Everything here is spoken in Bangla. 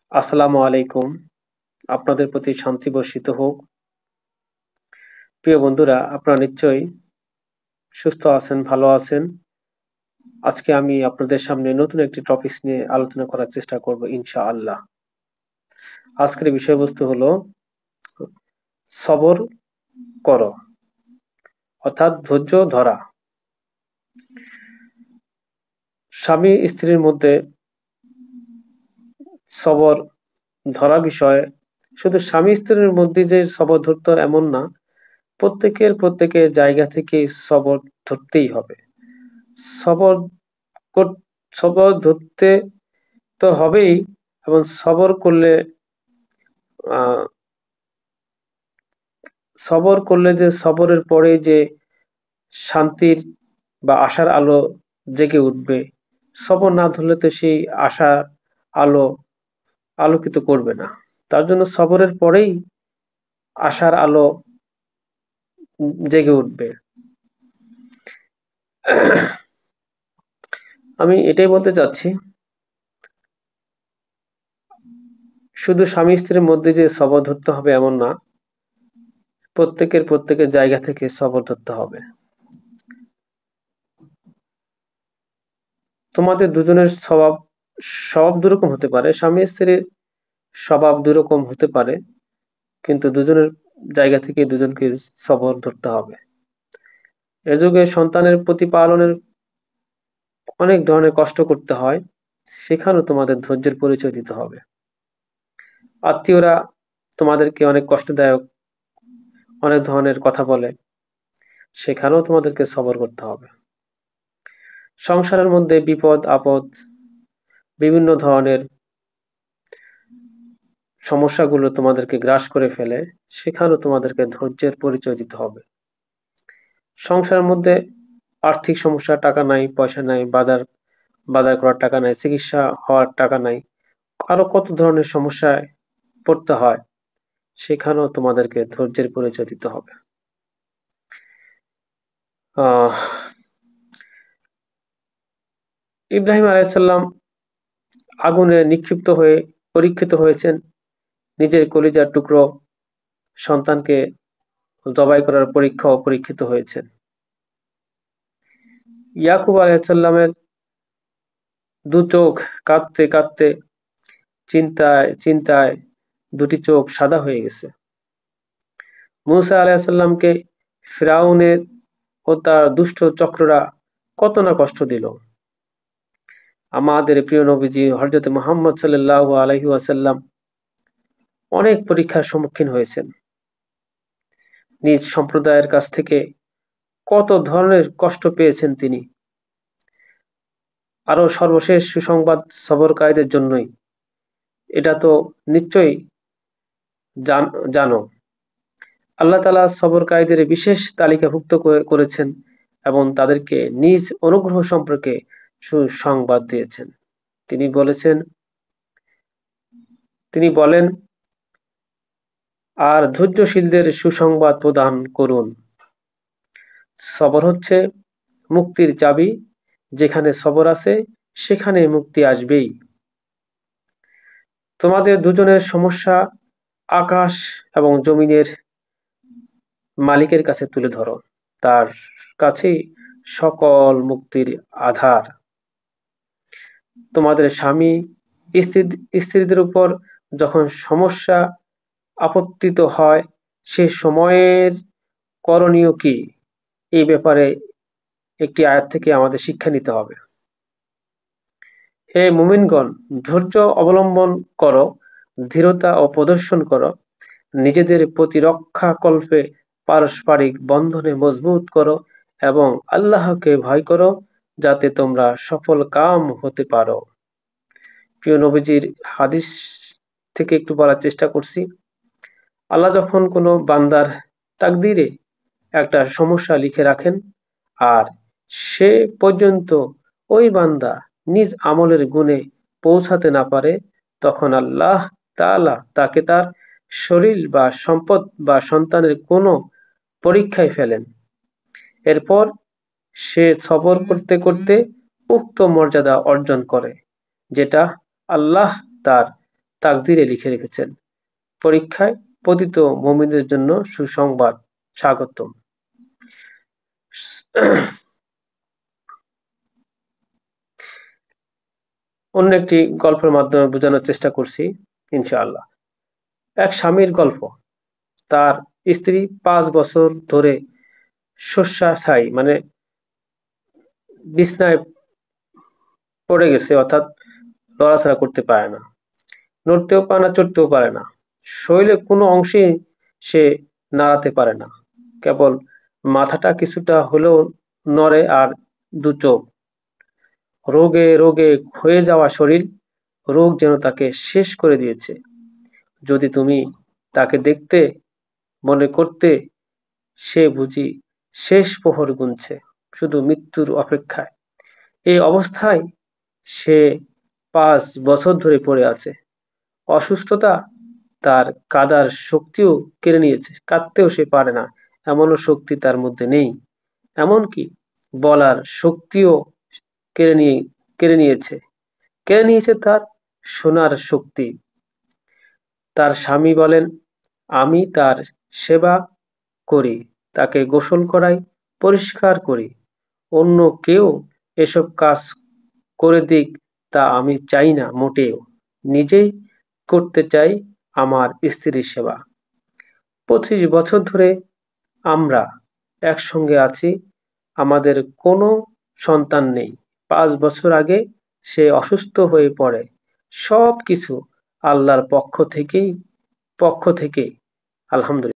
আসসালামু আলাইকুম। আপনাদের প্রতি শান্তি বর্ষিত হোক। প্রিয় বন্ধুরা, আপনারা নিশ্চয়ই সুস্থ আছেন, ভালো আছেন। আজকে আমি আপনাদের সামনে নতুন একটি টপিক নিয়ে আলোচনা করার চেষ্টা করব ইনশাআল্লাহ। আজকের বিষয়বস্তু হলো সবর করো, অর্থাৎ ধৈর্য ধরা। স্বামী স্ত্রীর মধ্যে সবর ধরা বিষয়ে শুধু স্বামী স্ত্রীর মধ্যে যে সবর ধরতে হয় এমন না, প্রত্যেকের জায়গা থেকে সবর ধরতেই হবে। সবর কর- সবর ধরতে তো হবেই, এবং আহ, সবর করলে যে সবরের পরে যে শান্তির বা আশার আলো জেগে উঠবে, সবর না ধরলে তো সেই আশা আলো আলোকিত করবে না। তার জন্য সবরের পরেই আশার আলো জেগে উঠবে। আমি এটাই বলতে চাচ্ছি, শুধু স্বামী স্ত্রীর মধ্যে যে সবর ধরতে হবে এমন না, প্রত্যেকের জায়গা থেকে সবর ধরতে হবে। তোমাদের দুজনের স্বভাব স্বভাব দুরকম হতে পারে, স্বামী স্ত্রীর স্বভাব দুরকম হতে পারে, কিন্তু দুজনের জায়গা থেকে দুজনকে সবর ধরতে হবে। এ যুগে সন্তানের প্রতিপালনের অনেক ধরনের কষ্ট করতে হয়, সেখানেও তোমাদের ধৈর্যের পরিচয় দিতে হবে। আত্মীয়রা তোমাদেরকে অনেক কষ্টদায়ক অনেক ধরনের কথা বলে, সেখানেও তোমাদেরকে সবর করতে হবে। সংসারের মধ্যে বিপদ আপদ, বিভিন্ন ধরনের সমস্যাগুলো তোমাদেরকে গ্রাস করে ফেলে, সেখানেও তোমাদেরকে ধৈর্যের পরিচয় দিতে হবে। সংসারের মধ্যে আর্থিক সমস্যা, টাকা নাই, পয়সা নাই, বাজার বাজার করার টাকা নাই, চিকিৎসা হওয়ার টাকা নাই, আরো কত ধরনের সমস্যায় পড়তে হয়, সেখানেও তোমাদেরকে ধৈর্যের পরিচয় দিতে হবে। আহ ইব্রাহিম আলাইসাল্লাম আগুনে নিক্ষিপ্ত হয়ে পরীক্ষিত হয়েছেন, নিজের কলিজার টুকরো সন্তানকে জবাই করার পরীক্ষাও পরীক্ষিত হয়েছেন। ইয়াকুব আলাইসাল্লামের দু চোখ কাঁদতে কাঁদতে, চিন্তায় চিন্তায় দুটি চোখ সাদা হয়ে গেছে। মুসা আলাইসাল্লামকে ফিরাউনের ও তার দুষ্ট চক্ররা কত না কষ্ট দিল। আমাদের প্রিয় নবীজি হযরত মুহাম্মদ সাল্লাল্লাহু আলাইহি ওয়াসাল্লাম অনেক পরীক্ষার সম্মুখীন হয়েছেন। নিজ সম্প্রদায়ের কাছ থেকে কত ধরনের কষ্ট পেয়েছেন তিনি। আরো সর্বশেষ সুসংবাদ সবরকারীদের জন্যই, এটা তো নিশ্চয়ই জানো। আল্লাহ তাআলা সবরকারীদের বিশেষ তালিকাভুক্ত করেছেন এবং তাদেরকে নিজ অনুগ্রহ সম্পর্কে সুসংবাদ দিয়েছেন। তিনি বলেছেন, তিনি বলেন, আর ধৈর্যশীলদের সুসংবাদ প্রদান করুন। সবর হচ্ছে মুক্তির চাবি, যেখানে সবর আছে সেখানে মুক্তি আসবেই। তোমাদের দুজনের সমস্যা আকাশ এবং জমিনের মালিকের কাছে তুলে ধরো, তার কাছেই সকল মুক্তির আধার। তোমাদের স্বামী স্ত্রীদের উপর যখন সমস্যা আপত্তিত হয়, সে সময়ের করণীয় কি, এই ব্যাপারে একটি আয়াত থেকে আমাদের শিক্ষা নিতে হবে। হে মুমিনগণ, ধৈর্য অবলম্বন করো, ধীরতা ও প্রদর্শন করো, নিজেদের প্রতিরক্ষাকল্পে পারস্পরিক বন্ধনে মজবুত করো এবং আল্লাহকে ভয় করো, যাতে তোমরা সফল কাম হতে পারো। প্রিয় নবীজির হাদিস থেকে একটু বলার চেষ্টা করছি। আল্লাহ যখন কোনো বান্দার তাকদীরে একটা সমস্যা লিখে রাখেন, আর সে পর্যন্ত ওই বান্দা নিজ আমলের গুণে পৌঁছাতে না পারে, তখন আল্লাহ তাআলা তাকে তার শরীর বা সম্পদ বা সন্তানের কোনো পরীক্ষায় ফেলেন। এরপর সে সবর করতে করতে উক্ত মর্যাদা অর্জন করে, যেটা আল্লাহ তার তাকদীরে লিখে রেখেছেন। পরীক্ষায় পতিত মুমিনদের জন্য সুসংবাদ। স্বাগতম। অন্য একটি গল্পের মাধ্যমে বোঝানোর চেষ্টা করছি ইনশাআল্লাহ। এক স্বামীর গল্প। তার স্ত্রী 5 বছর ধরে শয্যাশায়ী, মানে বিছানায় পড়ে গেছে, অর্থাৎ নড়াচড়া করতে পারে না, নড়তেও পারে না, চড়তেও পারে না। শরীরের কোনো অংশেই সে নাড়াতে পারে না, কেবল মাথাটা কিছুটা হলেও নড়ে, আর দু চোখ। রোগে রোগে ক্ষয়ে যাওয়া শরীর, রোগ যেন তাকে শেষ করে দিয়েছে। যদি তুমি তাকে দেখতে, মনে করতে সে বুঝি শেষ প্রহর গুনছে, শুধু মৃত্যুর অপেক্ষায়। এই অবস্থায় সে 5 বছর ধরে পড়ে আছে। অসুস্থতা তার কাঁদার শক্তিও কেড়ে নিয়েছে, কাঁদতেও সে পারে না, এমনও শক্তি তার মধ্যে নেই। এমনকি বলার শক্তিও কেড়ে নিয়ে কেড়ে নিয়েছে তার শোনার শক্তি। তার স্বামী বলেন, আমি তার সেবা করি, তাকে গোসল করাই, পরিষ্কার করি। অন্য কেউ এসব কাজ করে দিক তা আমি চাই না মোটেও। নিজেই করতে চাই আমার স্ত্রীর সেবা। 25 বছর ধরে আমরা একসঙ্গে আছি, আমাদের কোনো সন্তান নেই। 5 বছর আগে সে অসুস্থ হয়ে পড়ে। সবকিছু আল্লাহর পক্ষ থেকে। আলহামদুলিল্লাহ।